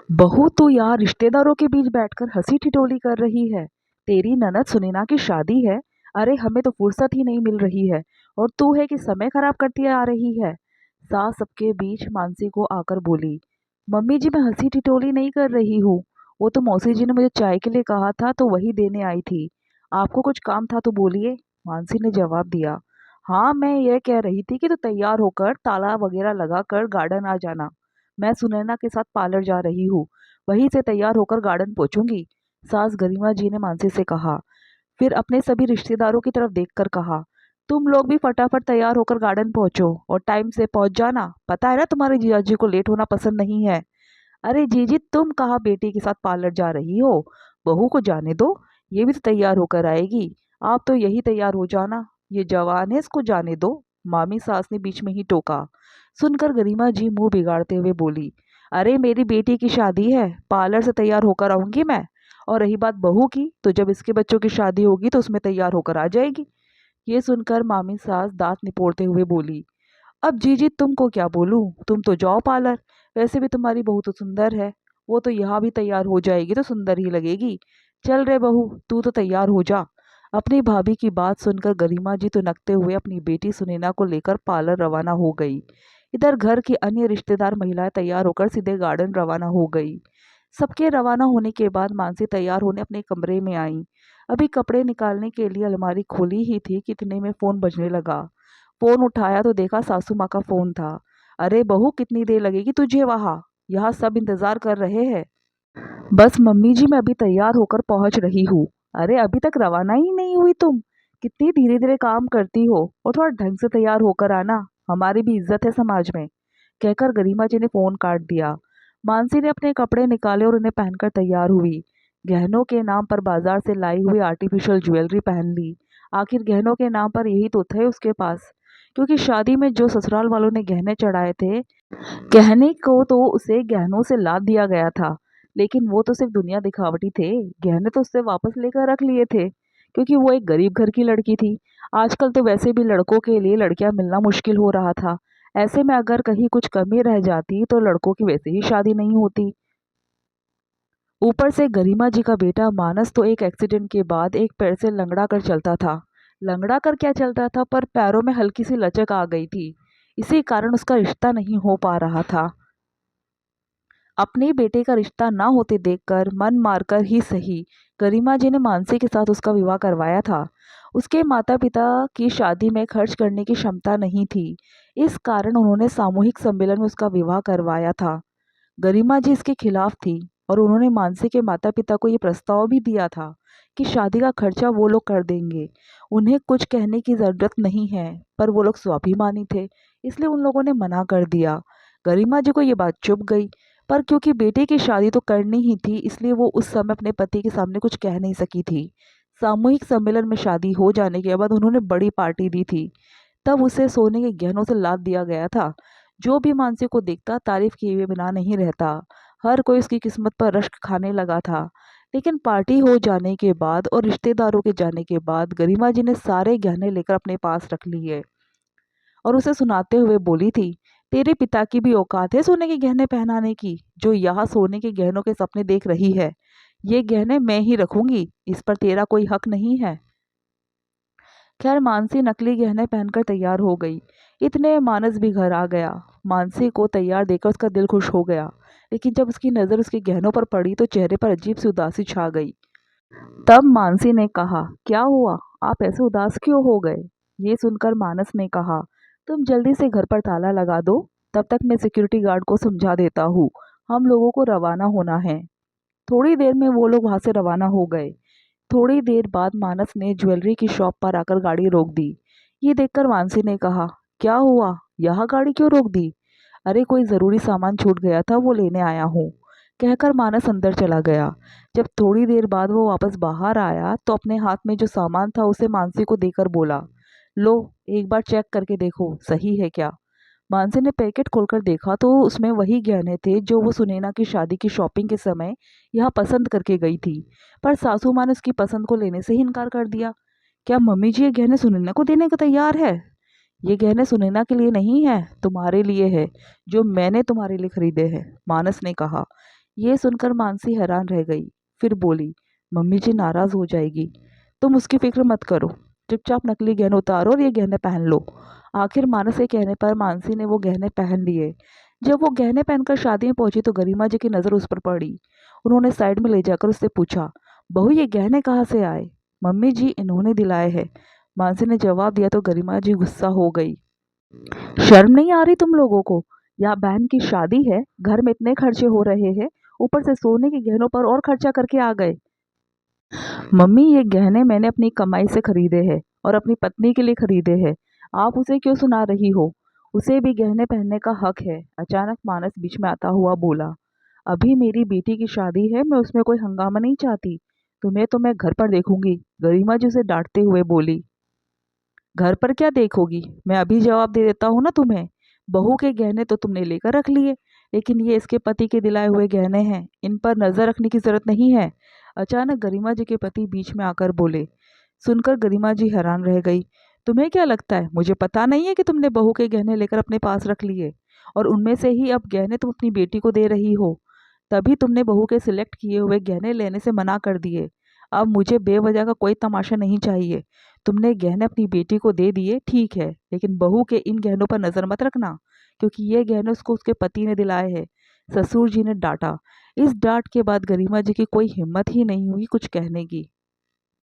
बहू तो यार रिश्तेदारों के बीच बैठकर हंसी ठिठोली कर रही है। तेरी ननद सुनैना की शादी है। अरे हमें तो फुर्सत ही नहीं मिल रही है। और तू है कि समय खराब करती आ रही है। सास सबके बीच मानसी को आकर बोली। मम्मी जी मैं हंसी ठिठोली नहीं कर रही हूँ। वो तो मौसी जी ने मुझे चाय के लिए कहा था तो वही देने आई थी। आपको कुछ काम था तो बोलिए। मानसी ने जवाब दिया। हाँ मैं यह कह रही थी कि तू तैयार होकर ताला वगैरह लगाकर गार्डन आ जाना। मैं सुनैना के साथ पार्लर जा रही हूँ। वहीं से तैयार होकर गार्डन पहुंचूंगी। सास गरिमा जी ने मानसी से कहा। फिर अपने सभी रिश्तेदारों की तरफ देखकर कहा। तुम लोग भी फटाफट तैयार होकर गार्डन पहुंचो और टाइम से पहुंच जाना। पता है ना तुम्हारे जीजा जी को लेट होना पसंद नहीं है। अरे जीजी तुम कहाँ बेटी के साथ पार्लर जा रही हो। बहू को जाने दो। ये भी तो तैयार होकर आएगी। आप तो यही तैयार हो जाना। ये जवान है इसको जाने दो। मामी सास ने बीच में ही टोका। सुनकर गरिमा जी मुंह बिगाड़ते हुए बोली। अरे मेरी बेटी की शादी है पार्लर से तैयार होकर आऊंगी मैं। और रही बात बहू की तो जब इसके बच्चों की शादी होगी तो उसमें तैयार होकर आ जाएगी। ये सुनकर मामी सास दांत निपोड़ते हुए बोली। अब जीजी तुमको क्या बोलूं। तुम तो जाओ पार्लर। वैसे भी तुम्हारी बहू तो सुंदर है। वो तो यहाँ भी तैयार हो जाएगी तो सुंदर ही लगेगी। चल रे बहू तू तो तैयार हो जा। अपनी भाभी की बात सुनकर गरिमा जी तो नकते हुए अपनी बेटी सुनैना को लेकर पार्लर रवाना हो गई। इधर घर की अन्य रिश्तेदार महिलाएं तैयार होकर सीधे गार्डन रवाना हो गई। सबके रवाना होने के बाद मानसी तैयार होने अपने कमरे में आई। अभी कपड़े निकालने के लिए अलमारी खोली ही थी कि इतने में फोन बजने लगा। फोन उठाया तो देखा सासू माँ का फोन था। अरे बहू कितनी देर लगेगी तुझे वहाँ। यहाँ सब इंतजार कर रहे हैं। बस मम्मी जी मैं अभी तैयार होकर पहुंच रही हूँ। अरे अभी तक रवाना ही नहीं हुई तुम। कितनी धीरे धीरे काम करती हो और थोड़ा ढंग से तैयार होकर आना। हमारी भी इज्जत है समाज में। कहकर गरिमा जी ने फोन काट दिया। मानसी ने अपने कपड़े निकाले और उन्हें पहनकर तैयार हुई। गहनों के नाम पर बाजार से लाई हुई आर्टिफिशियल ज्वेलरी पहन ली। आखिर गहनों के नाम पर यही तो थे उसके पास। क्योंकि शादी में जो ससुराल वालों ने गहने चढ़ाए थे गहने को तो उसे गहनों से लाद दिया गया था। लेकिन वो तो सिर्फ दुनिया दिखावटी थे। गहने तो उससे वापस लेकर रख लिए थे क्योंकि वो एक गरीब घर की लड़की थी। आजकल तो वैसे भी लड़कों के लिए लड़कियां मिलना मुश्किल हो रहा था। ऐसे में अगर कहीं कुछ कमी रह जाती तो लड़कों की वैसे ही शादी नहीं होती। ऊपर से गरिमा जी का बेटा मानस तो एक एक्सीडेंट के बाद एक पैर से लंगड़ा कर चलता था। लंगड़ा कर क्या चलता था पर पैरों में हल्की सी लचक आ गई थी। इसी कारण उसका रिश्ता नहीं हो पा रहा था। अपने बेटे का रिश्ता ना होते देखकर मन मारकर ही सही गरिमा जी ने मानसी के साथ उसका विवाह करवाया था। उसके माता पिता की शादी में खर्च करने की क्षमता नहीं थी। इस कारण उन्होंने सामूहिक सम्मेलन में उसका विवाह करवाया था। गरिमा जी इसके खिलाफ थी और उन्होंने मानसी के माता पिता को ये प्रस्ताव भी दिया था कि शादी का खर्चा वो लोग कर देंगे। उन्हें कुछ कहने की जरूरत नहीं है। पर वो लोग स्वाभिमानी थे इसलिए उन लोगों ने मना कर दिया। गरिमा जी को ये बात चुभ गई। पर क्योंकि बेटे की शादी तो करनी ही थी इसलिए वो उस समय अपने पति के सामने कुछ कह नहीं सकी थी। सामूहिक सम्मेलन में शादी हो जाने के बाद उन्होंने बड़ी पार्टी दी थी। तब उसे सोने के गहनों से लाद दिया गया था। जो भी मानसी को देखता तारीफ किए हुए बिना नहीं रहता। हर कोई उसकी किस्मत पर रश्क खाने लगा था। लेकिन पार्टी हो जाने के बाद और रिश्तेदारों के जाने के बाद गरिमा जी ने सारे गहने लेकर अपने पास रख लिए और उसे सुनाते हुए बोली थी। तेरे पिता की भी औकात है सोने के गहने पहनाने की जो यहाँ सोने के गहनों के सपने देख रही है। ये गहने मैं ही रखूंगी इस पर तेरा कोई हक नहीं है। खैर मानसी नकली गहने पहनकर तैयार हो गई। इतने में मानस भी घर आ गया। मानसी को तैयार देखकर उसका दिल खुश हो गया। लेकिन जब उसकी नज़र उसके गहनों पर पड़ी तो चेहरे पर अजीब सी उदासी छा गई। तब मानसी ने कहा क्या हुआ आप ऐसे उदास क्यों हो गए। ये सुनकर मानस ने कहा तुम जल्दी से घर पर ताला लगा दो। तब तक मैं सिक्योरिटी गार्ड को समझा देता हूँ। हम लोगों को रवाना होना है। थोड़ी देर में वो लोग वहां से रवाना हो गए। थोड़ी देर बाद मानस ने ज्वेलरी की शॉप पर आकर गाड़ी रोक दी। ये देखकर मानसी ने कहा क्या हुआ यहाँ गाड़ी क्यों रोक दी। अरे कोई ज़रूरी सामान छूट गया था वो लेने आया हूँ। कहकर मानस अंदर चला गया। जब थोड़ी देर बाद वो वापस बाहर आया तो अपने हाथ में जो सामान था उसे मानसी को देकर बोला लो एक बार चेक करके देखो सही है क्या। मानसी ने पैकेट खोलकर देखा तो उसमें वही गहने थे जो वो सुनैना की शादी की शॉपिंग के समय यहाँ पसंद करके गई थी। पर सासू माँ ने उसकी पसंद को लेने से ही इनकार कर दिया। क्या मम्मी जी ये गहने सुनैना को देने को तैयार है। ये गहने सुनैना के लिए नहीं है तुम्हारे लिए है जो मैंने तुम्हारे लिए खरीदे हैं। मानस ने कहा। ये सुनकर मानसी हैरान रह गई। फिर बोली, मम्मी जी नाराज हो जाएगी। तुम उसकी फिक्र मत करो, चुपचाप नकली गहने उतारो और ये गहने पहन लो। आखिर मानस के कहने पर मानसी ने वो गहने पहन लिए। जब वो गहने पहनकर शादी में पहुंची तो गरिमा जी की नजर उस पर पड़ी। उन्होंने साइड में ले जाकर उससे पूछा, बहू ये गहने कहाँ से आए? मम्मी जी इन्होंने दिलाए हैं, मानसी ने जवाब दिया तो गरिमा जी गुस्सा हो गई। शर्म नहीं आ रही तुम लोगों को? यहाँ बहन की शादी है, घर में इतने खर्चे हो रहे हैं, ऊपर से सोने के गहनों पर और खर्चा करके आ गए। मम्मी ये गहने मैंने अपनी कमाई से खरीदे हैं और अपनी पत्नी के लिए खरीदे हैं। आप उसे क्यों सुना रही हो? उसे भी गहने पहनने का हक है। अचानक मानस बीच में आता हुआ बोला, अभी मेरी बेटी की शादी है, मैं उसमें कोई हंगामा नहीं चाहती। तुम्हें तो मैं घर पर देखूंगी, गरिमा जी उसे डांटते हुए बोली। घर पर क्या देखोगी? मैं अभी जवाब दे देता हूँ ना तुम्हें। बहू के गहने तो तुमने लेकर रख लिए, लेकिन ये इसके पति के दिलाए हुए गहने हैं, इन पर नजर रखने की जरूरत नहीं है। अचानक गरिमा जी के पति बीच में आकर बोले। सुनकर गरिमा जी हैरान रह गई। तुम्हें क्या लगता है मुझे पता नहीं है कि तुमने बहू के गहने लेकर अपने पास रख लिए, और उनमें से ही अब गहने तुम अपनी बेटी को दे रही हो? तभी तुमने बहू के सिलेक्ट किए हुए गहने लेने से मना कर दिए। अब मुझे बेवजह का कोई तमाशा नहीं चाहिए। तुमने गहने अपनी बेटी को दे दिए ठीक है, लेकिन बहू के इन गहनों पर नजर मत रखना, क्योंकि ये गहने उसको उसके पति ने दिलाए हैं। ससुर जी ने डांटा। इस डांट के बाद गरिमा जी की कोई हिम्मत ही नहीं हुई कुछ कहने की।